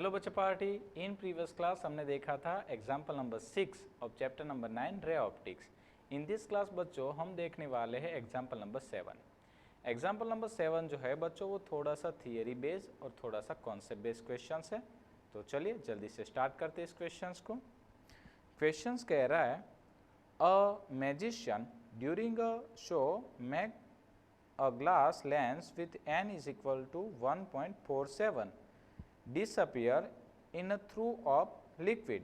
Hello बच्चा party. In previous class हमने देखा था example number 6 of chapter number 9 ray optics. In this class बच्चों हम देखने वाले हैं एग्जाम्पल नंबर 7। एग्जाम्पल नंबर 7 जो है बच्चों वो थोड़ा सा थियरी बेस्ड और थोड़ा सा कॉन्सेप्ट बेस्ड क्वेश्चंस है। तो चलिए जल्दी से स्टार्ट करते हैं इस क्वेश्चंस को। क्वेश्चंस कह रहा है a magician during a show make a glass lens with n is equal to 1.47 disappear in a through of liquid.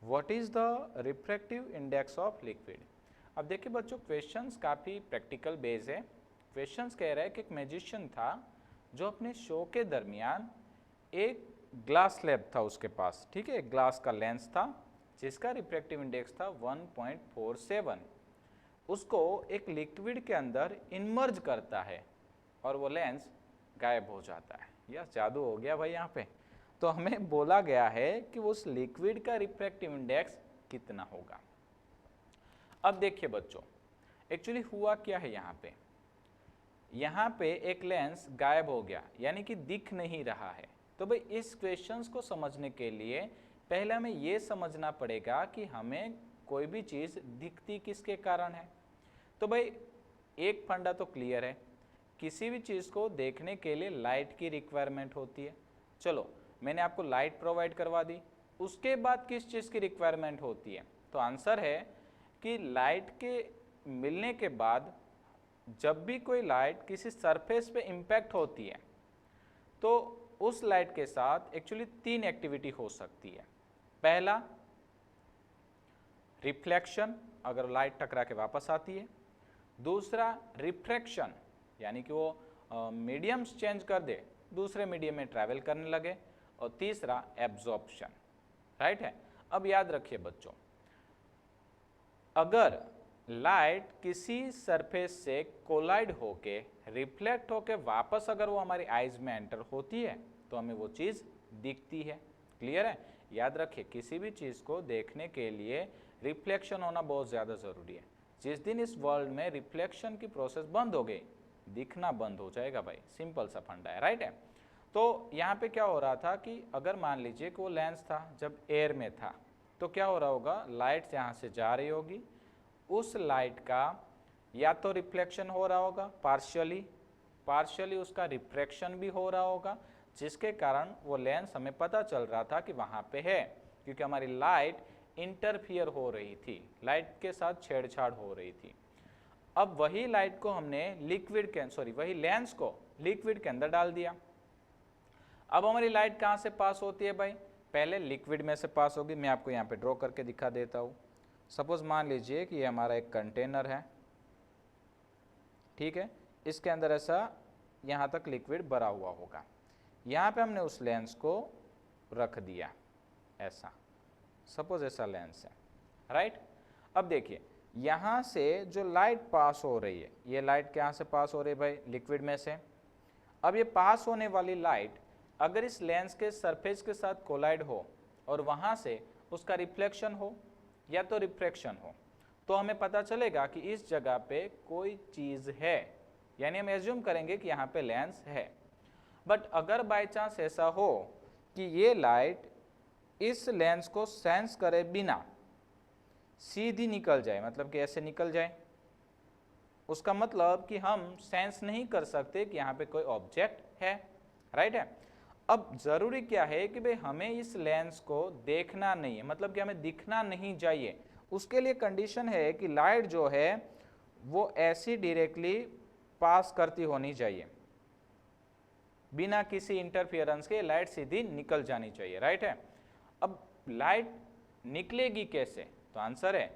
What is the refractive index of liquid? अब देखिए बच्चों क्वेश्चंस काफ़ी प्रैक्टिकल बेस है। Questions कह रहा है कि एक मैजिशियन था जो अपने शो के दरमियान एक ग्लास स्लैब था उसके पास, ठीक है, ग्लास का लेंस था जिसका रिफ्रैक्टिव इंडेक्स था 1.47। उसको एक लिक्विड के अंदर इमर्ज करता है और वो लेंस गायब हो जाता है। यह जादू हो गया भाई यहाँ पे। तो हमें बोला गया है कि उस लिक्विड का रिफ्रैक्टिव इंडेक्स कितना होगा। अब देखिए बच्चों एक्चुअली हुआ क्या है यहाँ पे एक लेंस गायब हो गया यानी कि दिख नहीं रहा है। तो भाई इस क्वेश्चंस को समझने के लिए पहले हमें ये समझना पड़ेगा कि हमें कोई भी चीज़ दिखती किसके कारण है। तो भाई एक फंडा तो क्लियर है, किसी भी चीज़ को देखने के लिए लाइट की रिक्वायरमेंट होती है। चलो मैंने आपको लाइट प्रोवाइड करवा दी, उसके बाद किस चीज़ की रिक्वायरमेंट होती है? तो आंसर है कि लाइट के मिलने के बाद जब भी कोई लाइट किसी सरफेस पे इम्पैक्ट होती है तो उस लाइट के साथ एक्चुअली 3 एक्टिविटी हो सकती है। पहला रिफ्लेक्शन, अगर लाइट टकरा के वापस आती है। दूसरा रिफ्रैक्शन यानी कि वो मीडियम्स चेंज कर दे, दूसरे मीडियम में ट्रैवल करने लगे। और तीसरा एब्जॉर्प्शन, राइट है। अब याद रखिए बच्चों, अगर लाइट किसी सरफेस से कोलाइड होके रिफ्लेक्ट होके वापस अगर वो हमारी आइज में एंटर होती है तो हमें वो चीज़ दिखती है। क्लियर है? याद रखिए किसी भी चीज़ को देखने के लिए रिफ्लेक्शन होना बहुत ज़्यादा ज़रूरी है। जिस दिन इस वर्ल्ड में रिफ्लेक्शन की प्रोसेस बंद हो गई, दिखना बंद हो जाएगा भाई। सिंपल सा फंडा है, राइट है। तो यहाँ पे क्या हो रहा था कि अगर मान लीजिए कि वो लेंस था जब एयर में था तो क्या हो रहा होगा, लाइट यहाँ से जा रही होगी, उस लाइट का या तो रिफ्लेक्शन हो रहा होगा पार्शियली उसका रिफ्रैक्शन भी हो रहा होगा, जिसके कारण वो लेंस हमें पता चल रहा था कि वहाँ पे है, क्योंकि हमारी लाइट इंटरफियर हो रही थी, लाइट के साथ छेड़छाड़ हो रही थी। अब वही लाइट को हमने वही लेंस को लिक्विड के अंदर डाल दिया। अब हमारी लाइट कहाँ से पास होती है भाई? पहले लिक्विड में से पास होगी। मैं आपको यहाँ पे ड्रॉ करके दिखा देता हूँ। सपोज मान लीजिए कि ये हमारा एक कंटेनर है, ठीक है, इसके अंदर ऐसा यहाँ तक लिक्विड भरा हुआ होगा। यहाँ पे हमने उस लेंस को रख दिया ऐसा, सपोज ऐसा लेंस है, राइट। अब देखिए यहाँ से जो लाइट पास हो रही है, ये लाइट कहाँ से पास हो रही है भाई? लिक्विड में से। अब ये पास होने वाली लाइट अगर इस लेंस के सरफेस के साथ कोलाइड हो और वहाँ से उसका रिफ्लेक्शन हो या तो रिफ्रैक्शन हो, तो हमें पता चलेगा कि इस जगह पे कोई चीज़ है, यानी हम एज्यूम करेंगे कि यहाँ पे लेंस है। बट अगर बाय चांस ऐसा हो कि ये लाइट इस लेंस को सेंस करे बिना सीधी निकल जाए, मतलब कि ऐसे निकल जाए, उसका मतलब कि हम सेंस नहीं कर सकते कि यहाँ पे कोई ऑब्जेक्ट है, राइट है। अब जरूरी क्या है कि भाई हमें इस लेंस को देखना नहीं है, मतलब कि हमें दिखना नहीं चाहिए। उसके लिए कंडीशन है कि लाइट जो है वो ऐसी डायरेक्टली पास करती होनी चाहिए, बिना किसी इंटरफियरेंस के लाइट सीधी निकल जानी चाहिए, राइट है। अब लाइट निकलेगी कैसे? तो आंसर है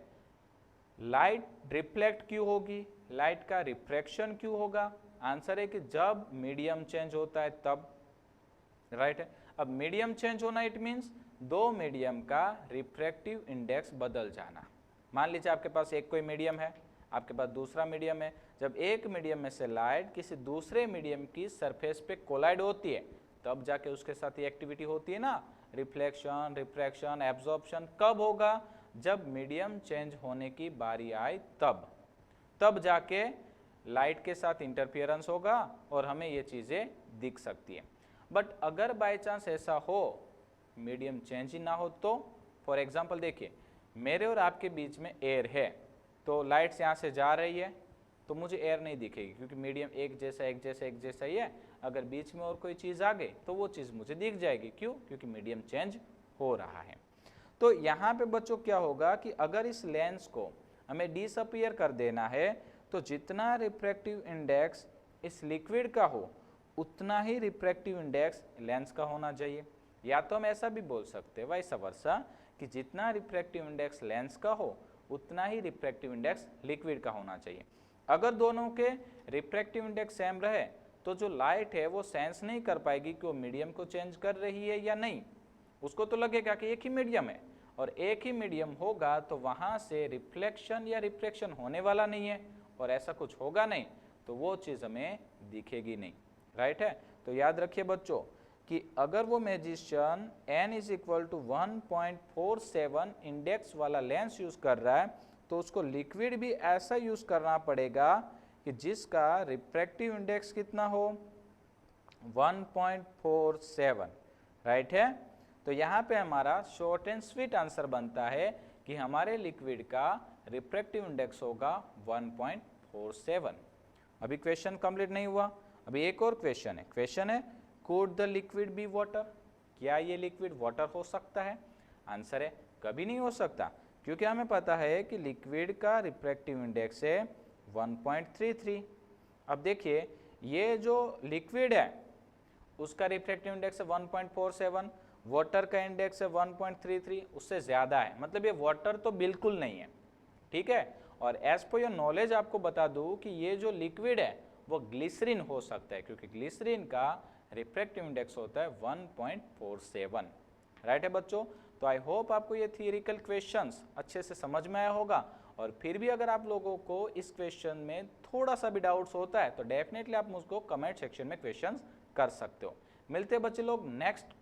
लाइट रिफ्लेक्ट क्यों होगी, लाइट का रिफ्रैक्शन क्यों होगा? आंसर है कि जब मीडियम चेंज होता है तब, राइट है। अब मीडियम चेंज होना इट मीन्स दो मीडियम का रिफ्रैक्टिव इंडेक्स बदल जाना। मान लीजिए आपके पास एक कोई मीडियम है, आपके पास दूसरा मीडियम है। जब एक मीडियम में से लाइट किसी दूसरे मीडियम की सरफेस पे कोलाइड होती है तब जाके उसके साथ ये एक्टिविटी होती है ना, रिफ्लेक्शन, रिफ्रैक्शन, एब्जॉर्प्शन। कब होगा? जब मीडियम चेंज होने की बारी आए तब जाके लाइट के साथ इंटरफियरेंस होगा और हमें ये चीज़ें दिख सकती है। बट अगर बाय चांस ऐसा हो मीडियम चेंज ही ना हो तो फॉर एग्जांपल देखिए मेरे और आपके बीच में एयर है, तो लाइट्स यहाँ से जा रही है तो मुझे एयर नहीं दिखेगी क्योंकि मीडियम एक जैसा ही है। अगर बीच में और कोई चीज़ आ गई तो वो चीज़ मुझे दिख जाएगी, क्यों? क्योंकि मीडियम चेंज हो रहा है। तो यहाँ पे बच्चों क्या होगा कि अगर इस लेंस को हमें डिसअपीयर कर देना है तो जितना रिफ्रैक्टिव इंडेक्स इस लिक्विड का हो उतना ही रिफ्रैक्टिव इंडेक्स लेंस का होना चाहिए। या तो हम ऐसा भी बोल सकते हैं वाइस वर्सा कि जितना रिफ्रैक्टिव इंडेक्स लेंस का हो उतना ही रिफ्रैक्टिव इंडेक्स लिक्विड का होना चाहिए। अगर दोनों के रिफ्रैक्टिव इंडेक्स सेम रहे तो जो लाइट है वो सेंस नहीं कर पाएगी कि वो मीडियम को चेंज कर रही है या नहीं। उसको तो लगेगा कि एक ही मीडियम है, और एक ही मीडियम होगा तो वहाँ से रिफ्लेक्शन या रिफ्रैक्शन होने वाला नहीं है, और ऐसा कुछ होगा नहीं तो वो चीज़ हमें दिखेगी नहीं, राइट है। तो याद रखिए बच्चों कि अगर वो magician n is equal to 1.47 index वाला लेंस यूज कर रहा है तो उसको लिक्विड भी ऐसा यूज करना पड़ेगा कि जिसका रिफ्रैक्टिव इंडेक्स कितना हो 1.47, राइट है। तो यहाँ पे हमारा शॉर्ट एंड स्वीट आंसर बनता है कि हमारे लिक्विड का रिफ्रैक्टिव इंडेक्स होगा 1.47। अभी क्वेश्चन कंप्लीट नहीं हुआ, अभी एक और क्वेश्चन है could the liquid be water, क्या ये लिक्विड वाटर हो सकता है? आंसर है कभी नहीं हो सकता, क्योंकि हमें पता है कि लिक्विड का रिफ्रैक्टिव इंडेक्स है 1.33। अब देखिए ये जो लिक्विड है उसका रिफ्रैक्टिव इंडेक्स है 1.47, वाटर का इंडेक्स है 1.33, उससे ज़्यादा है, मतलब ये वाटर तो बिल्कुल नहीं है, ठीक है। और एज पर योर नॉलेज आपको बता दूं कि ये जो लिक्विड है वो ग्लिसरीन हो सकता है, क्योंकि ग्लिसरीन का रिफ्रैक्टिव इंडेक्स होता है 1.47, राइट है बच्चों। तो आई होप आपको ये थियरिकल क्वेश्चंस अच्छे से समझ में आया होगा, और फिर भी अगर आप लोगों को इस क्वेश्चन में थोड़ा सा भी डाउट्स होता है तो डेफिनेटली आप मुझको कमेंट सेक्शन में क्वेश्चंस कर सकते हो। मिलते हैं बच्चे लोग नेक्स्ट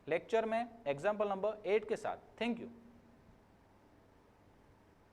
लेक्चर में एग्जाम्पल नंबर 8 के साथ। Thank you.